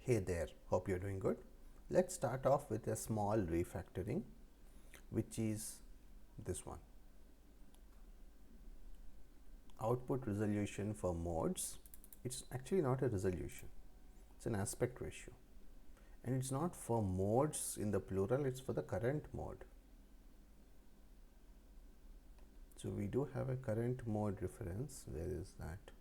Hey there, hope you're doing good. Let's start off with a small refactoring, which is this one. Output resolution for modes. It's actually not a resolution, it's an aspect ratio. And it's not for modes in the plural, it's for the current mode. So we do have a current mode reference. Where is that?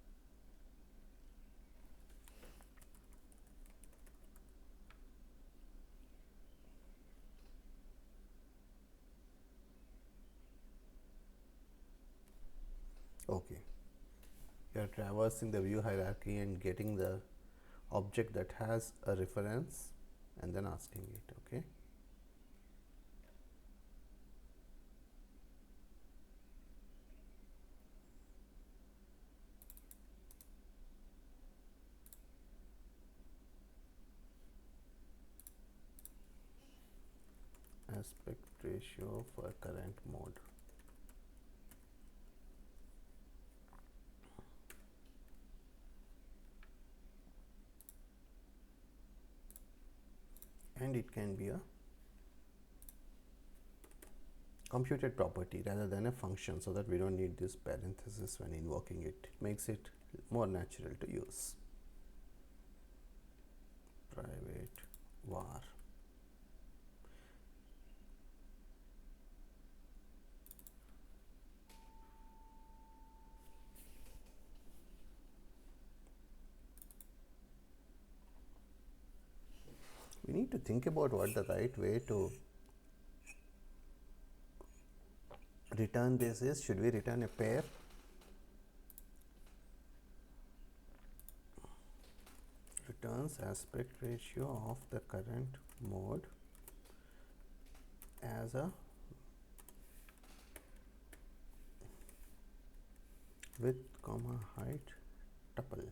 Okay, you are traversing the view hierarchy and getting the object that has a reference and then asking it. Okay, aspect ratio for current mode. And it can be a computed property rather than a function, so that we don't need this parenthesis when invoking it. It makes it more natural to use. Private var. We need to think about what the right way to return this is. Should we return a pair? Returns aspect ratio of the current mode as a width comma height tuple,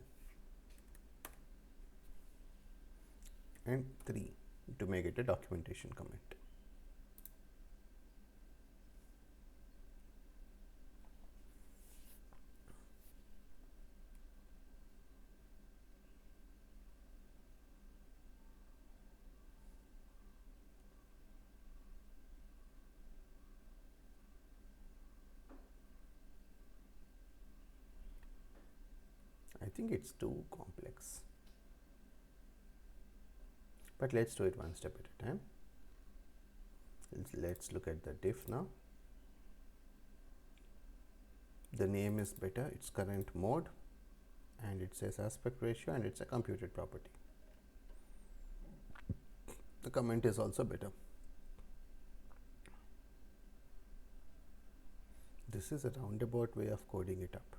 and 3 to make it a documentation comment. I think it's too complex, but let's do it one step at a time. Let's look at the diff now. The name is better, it's current mode, and it says aspect ratio, and it's a computed property. The comment is also better. This is a roundabout way of coding it up.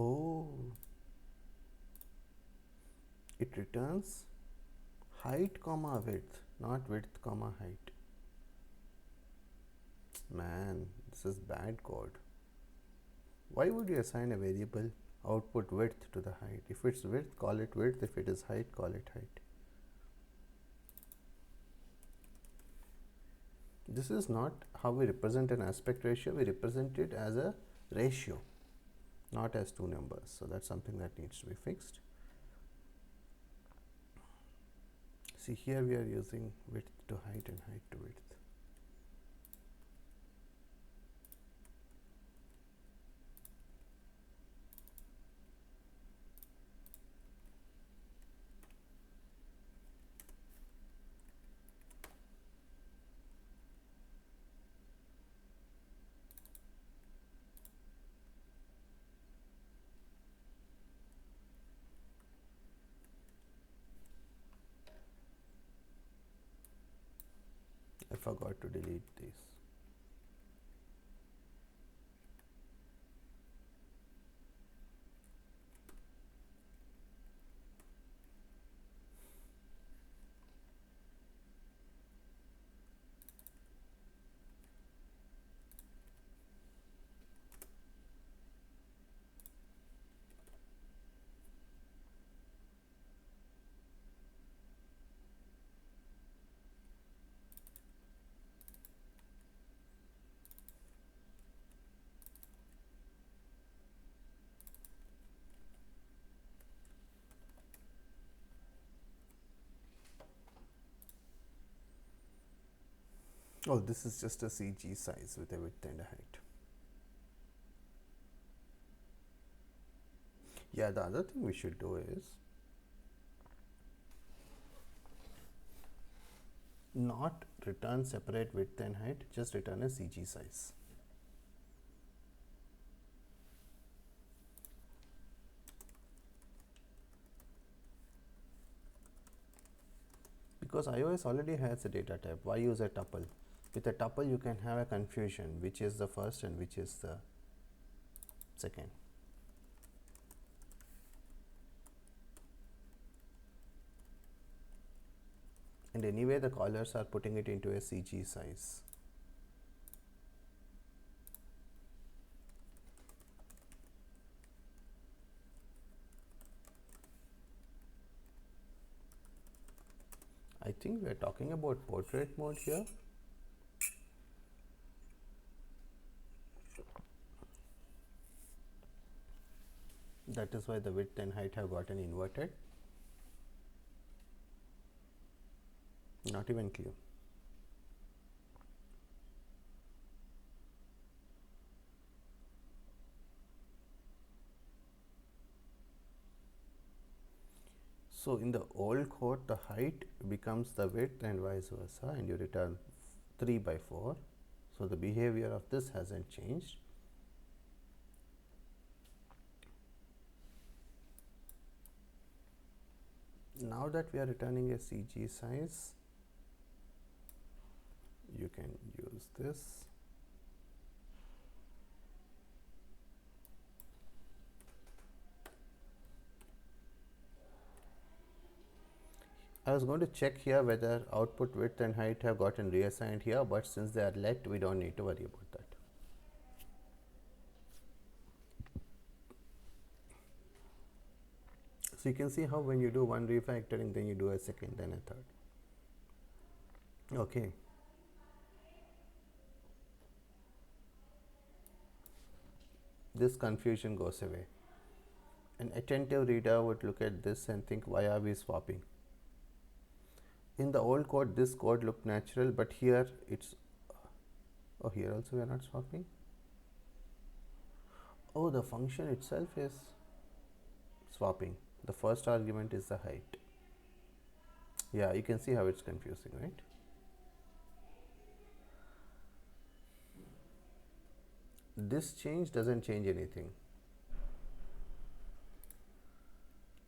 Oh, it returns height comma width, not width comma height. Man, this is bad code. Why would you assign a variable output width to the height? If it's width, call it width. If it is height, call it height. This is not how we represent an aspect ratio. We represent it as a ratio, not as two numbers. So that's something that needs to be fixed. See, here we are using width to height and height to width. I forgot to delete this. Oh, this is just a CG size with a width and a height. Yeah, the other thing we should do is not return separate width and height, just return a CG size. Because iOS already has a data type, why use a tuple? With a tuple, you can have a confusion which is the first and which is the second. And anyway, the callers are putting it into a CG size. I think we are talking about portrait mode here. That is why the width and height have gotten inverted. Not even clear. So in the old code, the height becomes the width and vice versa, and you return 3 by 4. So the behavior of this hasn't changed. Now that we are returning a CG size, you can use this. I was going to check here whether output width and height have gotten reassigned here, but since they are let, we don't need to worry about that. So you can see how when you do one refactoring, then you do a second, then a third. Okay. This confusion goes away. An attentive reader would look at this and think, why are we swapping? In the old code, this code looked natural, but here it's, oh, here also we are not swapping. Oh, the function itself is swapping. The first argument is the height. Yeah, you can see how it's confusing, right? This change doesn't change anything.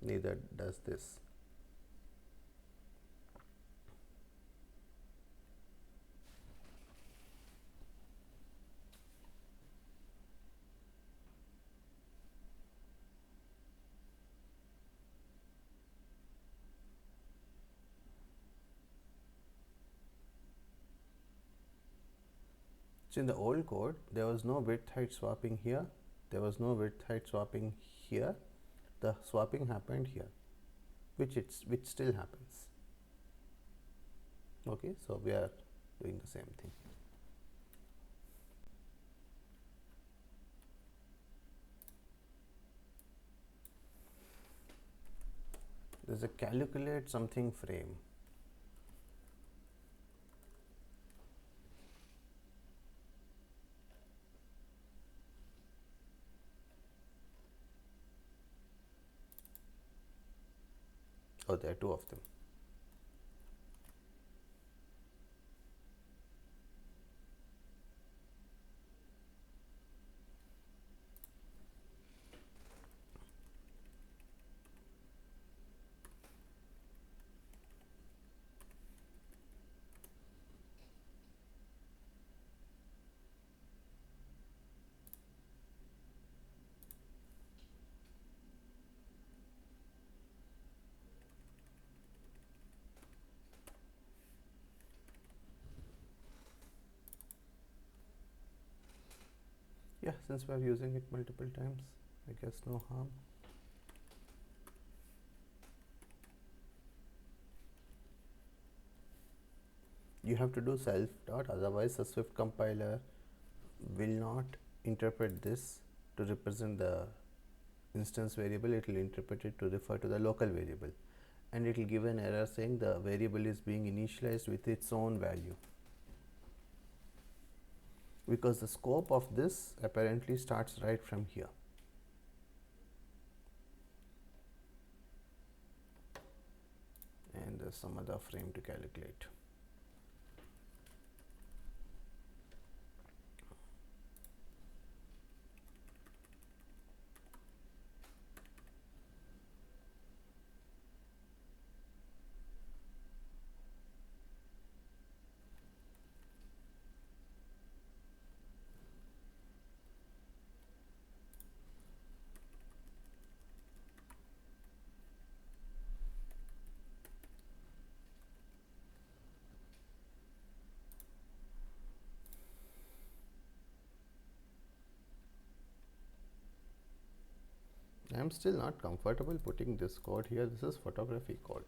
Neither does this. So in the old code, there was no width height swapping here. There was no width height swapping here. The swapping happened here, which still happens. Okay, so we are doing the same thing. There's a calculate something frame. Oh, there are two of them. Yeah, since we are using it multiple times, I guess no harm. You have to do self dot, otherwise the Swift compiler will not interpret this to represent the instance variable. It will interpret it to refer to the local variable, and it will give an error saying the variable is being initialized with its own value. because the scope of this apparently starts right from here. And there's some other frame to calculate. I'm still not comfortable putting this code here. This is photography code.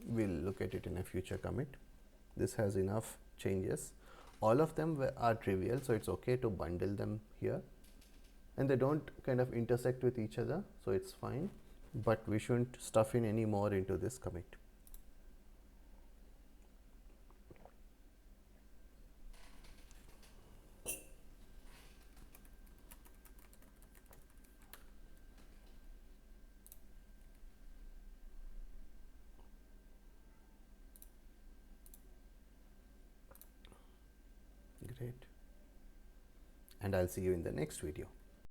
We'll look at it in a future commit. This has enough changes. All of them are trivial, so it's okay to bundle them here. And they don't kind of intersect with each other, so it's fine. But we shouldn't stuff in any more into this commit. Great. And I'll see you in the next video.